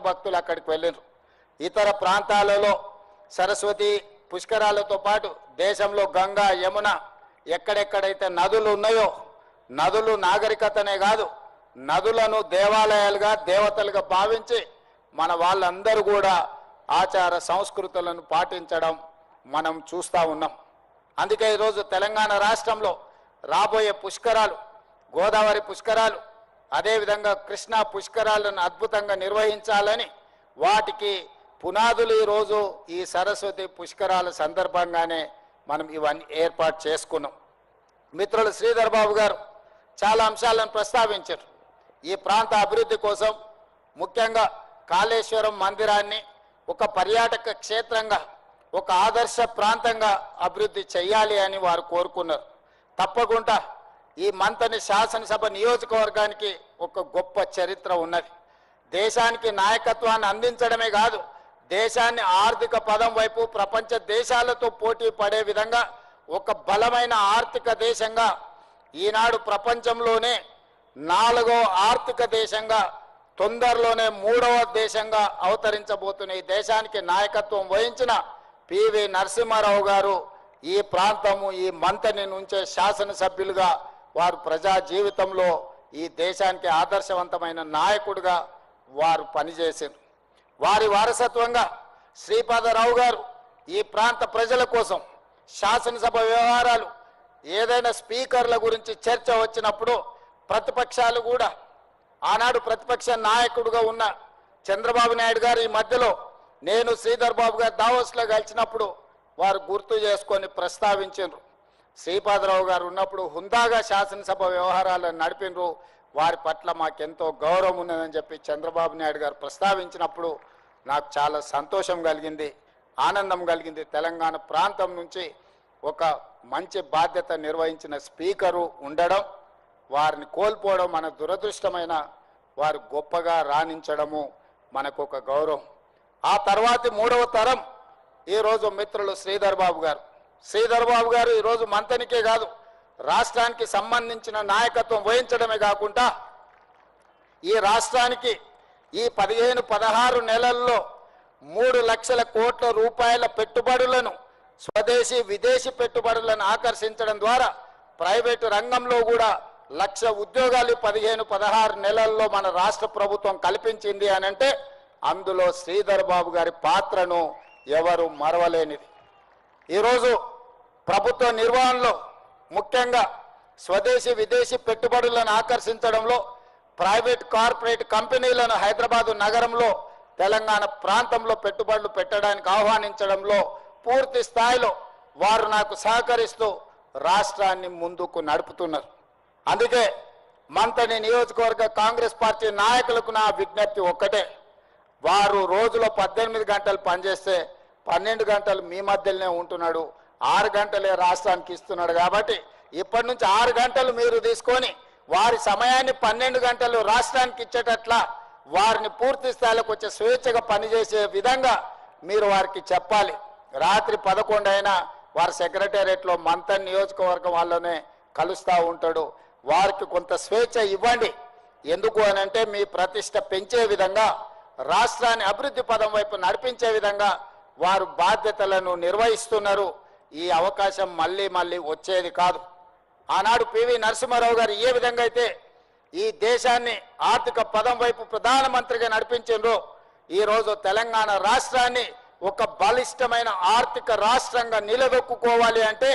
భక్తులు అక్కడికి వెళ్ళారు. ఇతర ప్రాంతాలలో సరస్వతి పుష్కరాలతో పాటు దేశంలో గంగా యమున ఎక్కడెక్కడైతే నదులు ఉన్నాయో నదులు నాగరికతనే కాదు నదులను దేవాలయాలుగా దేవతలుగా భావించి మన వాళ్ళందరూ కూడా ఆచార సంస్కృతులను పాటించడం మనం చూస్తూ ఉన్నాం. అందుకే ఈరోజు తెలంగాణ రాష్ట్రంలో రాబోయే పుష్కరాలు గోదావరి పుష్కరాలు అదేవిధంగా కృష్ణా పుష్కరాలను అద్భుతంగా నిర్వహించాలని వాటికి పునాదులు ఈరోజు ఈ సరస్వతి పుష్కరాల సందర్భంగానే మనం ఇవన్నీ ఏర్పాటు చేసుకున్నాం. మిత్రులు శ్రీధర్ బాబు గారు చాలా అంశాలను ప్రస్తావించారు. ఈ ప్రాంత అభివృద్ధి కోసం ముఖ్యంగా కాళేశ్వరం మందిరాన్ని ఒక పర్యాటక క్షేత్రంగా ఒక ఆదర్శ ప్రాంతంగా అభివృద్ధి చేయాలి అని వారు కోరుకున్నారు. తప్పకుండా ఈ మంతని శాసనసభ నియోజకవర్గానికి ఒక గొప్ప చరిత్ర ఉన్నది. దేశానికి నాయకత్వాన్ని అందించడమే కాదు దేశాన్ని ఆర్థిక పదం వైపు ప్రపంచ దేశాలతో పోటీ పడే విధంగా ఒక బలమైన ఆర్థిక దేశంగా ఈనాడు ప్రపంచంలోనే 4వ ఆర్థిక దేశంగా తొందరలోనే 3వ దేశంగా అవతరించబోతున్న ఈ దేశానికి నాయకత్వం వహించిన పివి నరసింహారావు గారు ఈ ప్రాంతము ఈ మంతని నుంచే శాసనసభ్యులుగా వారు ప్రజా జీవితంలో ఈ దేశానికి ఆదర్శవంతమైన నాయకుడిగా వారు పనిచేశారు. వారి వారసత్వంగా శ్రీపాదరావు గారు ఈ ప్రాంత ప్రజల కోసం శాసనసభ వ్యవహారాలు ఏదైనా స్పీకర్ల గురించి చర్చ వచ్చినప్పుడు ప్రతిపక్షాలు కూడా ఆనాడు ప్రతిపక్ష నాయకుడిగా ఉన్న చంద్రబాబు నాయుడు గారు ఈ మధ్యలో నేను శ్రీధర్ బాబు గారు దావోస్లో కలిసినప్పుడు వారు గుర్తు చేసుకొని ప్రస్తావించారు. శ్రీపాదరావు గారు ఉన్నప్పుడు హుందాగా శాసనసభ వ్యవహారాలను నడిపినరు, వారి పట్ల మాకెంతో గౌరవం ఉన్నదని చెప్పి చంద్రబాబు నాయుడు గారు ప్రస్తావించినప్పుడు నాకు చాలా సంతోషం కలిగింది, ఆనందం కలిగింది. తెలంగాణ ప్రాంతం నుంచి ఒక మంచి బాధ్యత నిర్వహించిన స్పీకరు ఉండడం వారిని కోల్పోవడం మన దురదృష్టమైన వారు గొప్పగా రాణించడము మనకు ఒక గౌరవం. ఆ తర్వాతి 3వ తరం ఈరోజు మిత్రులు శ్రీధర్ బాబు గారు. శ్రీధర్ బాబు గారు ఈరోజు మంతనికే కాదు రాష్ట్రానికి సంబంధించిన నాయకత్వం వహించడమే కాకుండా ఈ రాష్ట్రానికి ఈ 15-16 నెలల్లో 3 లక్షల కోట్ల రూపాయల పెట్టుబడులను స్వదేశీ విదేశీ పెట్టుబడులను ఆకర్షించడం ద్వారా ప్రైవేటు రంగంలో కూడా 1,00,000 ఉద్యోగాలు 15-16 నెలల్లో మన రాష్ట్ర ప్రభుత్వం కల్పించింది అని అంటే అందులో శ్రీధర్ బాబు గారి పాత్రను ఎవరు మరవలేనిది. ఈరోజు ప్రభుత్వ నిర్వహణలో ముఖ్యంగా స్వదేశీ విదేశీ పెట్టుబడులను ఆకర్షించడంలో ప్రైవేట్ కార్పొరేట్ కంపెనీలను హైదరాబాదు నగరంలో తెలంగాణ ప్రాంతంలో పెట్టుబడులు పెట్టడానికి ఆహ్వానించడంలో పూర్తి స్థాయిలో వారు నాకు సహకరిస్తూ రాష్ట్రాన్ని ముందుకు నడుపుతున్నారు. అందుకే మంతని నియోజకవర్గ కాంగ్రెస్ పార్టీ నాయకులకు నా విజ్ఞప్తి ఒక్కటే, వారు రోజులో 18 గంటలు పనిచేస్తే 12 గంటలు మీ మధ్యలోనే ఉంటున్నాడు, 6 గంటలే రాష్ట్రానికి ఇస్తున్నాడు. కాబట్టి ఇప్పటి నుంచి 6 గంటలు మీరు తీసుకొని వారి సమయాన్ని 12 గంటలు రాష్ట్రానికి ఇచ్చేటట్లా వారిని పూర్తి స్థాయిలోకి వచ్చే స్వేచ్ఛగా పనిచేసే విధంగా మీరు వారికి చెప్పాలి. రాత్రి 11 అయినా వారి సెక్రటేరియట్లో మంతన్ నియోజకవర్గం వాళ్ళనే కలుస్తూ ఉంటాడు. వారికి కొంత స్వేచ్ఛ ఇవ్వండి. ఎందుకు అని అంటే మీ ప్రతిష్ట పెంచే విధంగా రాష్ట్రాన్ని అభివృద్ధి పదం వైపు నడిపించే విధంగా వారు బాధ్యతలను నిర్వహిస్తున్నారు. ఈ అవకాశం మళ్ళీ మళ్ళీ వచ్చేది కాదు. ఆనాడు పివి నరసింహారావు గారు ఏ విధంగా అయితే ఈ దేశాన్ని ఆర్థిక పదం వైపు ప్రధానమంత్రిగా నడిపించారో ఈరోజు తెలంగాణ రాష్ట్రాన్ని ఒక బలిష్టమైన ఆర్థిక రాష్ట్రంగా నిలదొక్కుకోవాలి అంటే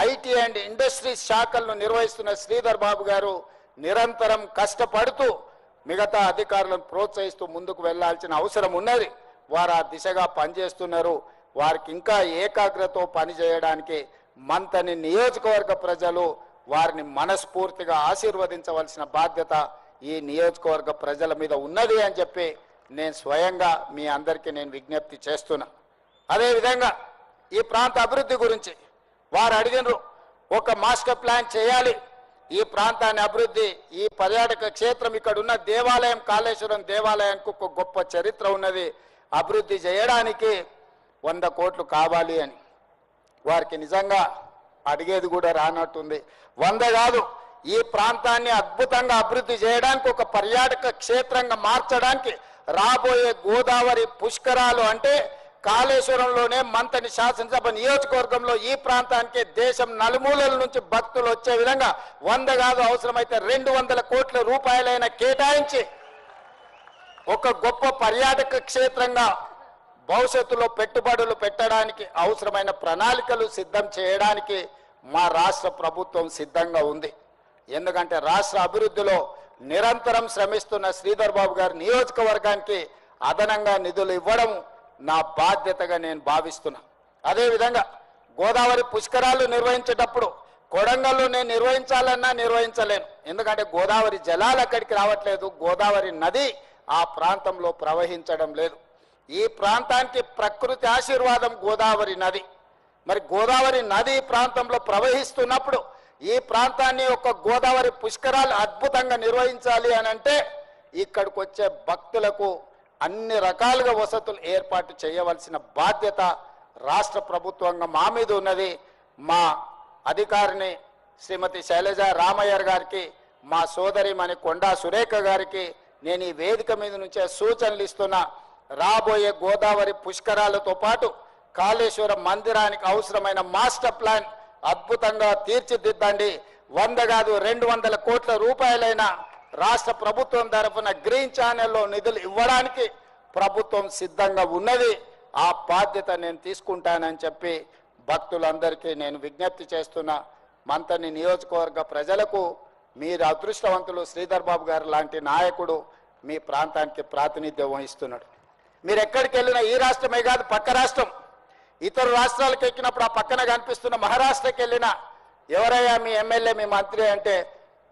ఐటీ అండ్ ఇండస్ట్రీస్ శాఖలను నిర్వహిస్తున్న శ్రీధర్ బాబు గారు నిరంతరం కష్టపడుతూ మిగతా అధికారులను ప్రోత్సహిస్తూ ముందుకు వెళ్లాల్సిన అవసరం ఉన్నది. వారు ఆ దిశగా పనిచేస్తున్నారు. వారికి ఇంకా ఏకాగ్రతతో పనిచేయడానికి మంతని నియోజకవర్గ ప్రజలు వారిని మనస్ఫూర్తిగా ఆశీర్వదించవలసిన బాధ్యత ఈ నియోజకవర్గ ప్రజల మీద ఉన్నది అని చెప్పి నేను స్వయంగా మీ అందరికీ నేను విజ్ఞప్తి చేస్తున్నా. అదేవిధంగా ఈ ప్రాంత అభివృద్ధి గురించి వారు అడిగినారు, ఒక మాస్టర్ ప్లాన్ చేయాలి, ఈ ప్రాంతాన్ని అభివృద్ధి, ఈ పర్యాటక క్షేత్రం ఇక్కడ ఉన్న దేవాలయం కాళేశ్వరం దేవాలయానికి ఒక గొప్ప చరిత్ర ఉన్నది, అభివృద్ధి చేయడానికి 100 కోట్లు కావాలి అని. వారికి నిజంగా అడిగేది కూడా రానట్టుంది. 100 కాదు, ఈ ప్రాంతాన్ని అద్భుతంగా అభివృద్ధి చేయడానికి ఒక పర్యాటక క్షేత్రంగా మార్చడానికి రాబోయే గోదావరి పుష్కరాలు అంటే కాళేశ్వరంలోనే మంతని శాసనసభ నియోజకవర్గంలో ఈ ప్రాంతానికి దేశం నలుమూలల నుంచి భక్తులు వచ్చే విధంగా 100 కాదు అవసరమైతే 200 కోట్ల రూపాయలైన కేటాయించి ఒక గొప్ప పర్యాటక క్షేత్రంగా భవిష్యత్తులో పెట్టుబడులు పెట్టడానికి అవసరమైన ప్రణాళికలు సిద్ధం చేయడానికి మా రాష్ట్ర ప్రభుత్వం సిద్ధంగా ఉంది. ఎందుకంటే రాష్ట్ర అభివృద్ధిలో నిరంతరం శ్రమిస్తున్న శ్రీధర్ బాబు గారి నియోజకవర్గానికి అదనంగా నిధులు ఇవ్వడం నా బాధ్యతగా నేను భావిస్తున్నా. అదేవిధంగా గోదావరి పుష్కరాలు నిర్వహించేటప్పుడు కొడంగల్లో నేను నిర్వహించాలన్నా నిర్వహించలేను. ఎందుకంటే గోదావరి జలాలు అక్కడికి రావట్లేదు, గోదావరి నది ఆ ప్రాంతంలో ప్రవహించడం లేదు. ఈ ప్రాంతానికి ప్రకృతి ఆశీర్వాదం గోదావరి నది. మరి గోదావరి నది ప్రాంతంలో ప్రవహిస్తున్నప్పుడు ఈ ప్రాంతాన్ని ఒక గోదావరి పుష్కరాలు అద్భుతంగా నిర్వహించాలి అని అంటే ఇక్కడికి వచ్చే భక్తులకు అన్ని రకాలుగా వసతులు ఏర్పాటు చేయవలసిన బాధ్యత రాష్ట్ర ప్రభుత్వంగా మా మీద ఉన్నది. మా అధికారిని శ్రీమతి శైలజ రామయ్యర్ గారికి, మా సోదరిమణి కొండా సురేఖ గారికి నేను ఈ వేదిక మీద నుంచే సూచనలు ఇస్తున్నా. రాబోయే గోదావరి పుష్కరాలతో పాటు కాళేశ్వరం మందిరానికి అవసరమైన మాస్టర్ ప్లాన్ అద్భుతంగా తీర్చిదిద్దండి. 100 కాదు 200 కోట్ల రూపాయలైన రాష్ట్ర ప్రభుత్వం తరఫున గ్రీన్ ఛానల్లో నిధులు ఇవ్వడానికి ప్రభుత్వం సిద్ధంగా ఉన్నది. ఆ బాధ్యత నేను తీసుకుంటానని చెప్పి భక్తులందరికీ నేను విజ్ఞప్తి చేస్తున్నా. మంతని నియోజకవర్గ ప్రజలకు మీరు అదృష్టవంతులు. శ్రీధర్ బాబు గారు లాంటి నాయకుడు మీ ప్రాంతానికి ప్రాతినిధ్యం వహిస్తున్నాడు. మీరు ఎక్కడికి వెళ్ళినా ఈ రాష్ట్రమే కాదు పక్క రాష్ట్రం ఇతర రాష్ట్రాలకు ఎక్కినప్పుడు ఆ పక్కన కనిపిస్తున్న మహారాష్ట్రకి వెళ్ళినా ఎవరయ్యా మీ ఎమ్మెల్యే మీ మంత్రి అంటే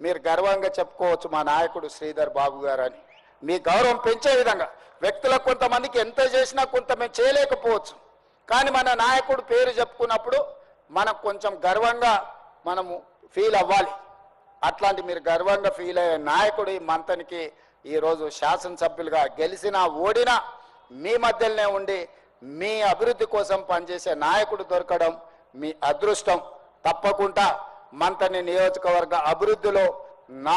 మీరు గర్వంగా చెప్పుకోవచ్చు మా నాయకుడు శ్రీధర్ బాబు గారు అని. మీ గౌరవం పెంచే విధంగా వ్యక్తులకు కొంతమందికి ఎంత చేసినా కొంత మేము చేయలేకపోవచ్చు, కానీ మన నాయకుడు పేరు చెప్పుకున్నప్పుడు మనకు కొంచెం గర్వంగా మనము ఫీల్ అవ్వాలి. అట్లాంటి మీరు గర్వంగా ఫీల్ అయ్యే నాయకుడు ఈ మంతనికి ఈరోజు శాసనసభ్యులుగా గెలిచినా ఓడినా మీ మధ్యలోనే ఉండి మీ అభివృద్ధి కోసం పనిచేసే నాయకుడు దొరకడం మీ అదృష్టం. తప్పకుండా మంతని నియోజకవర్గ అభివృద్ధిలో నా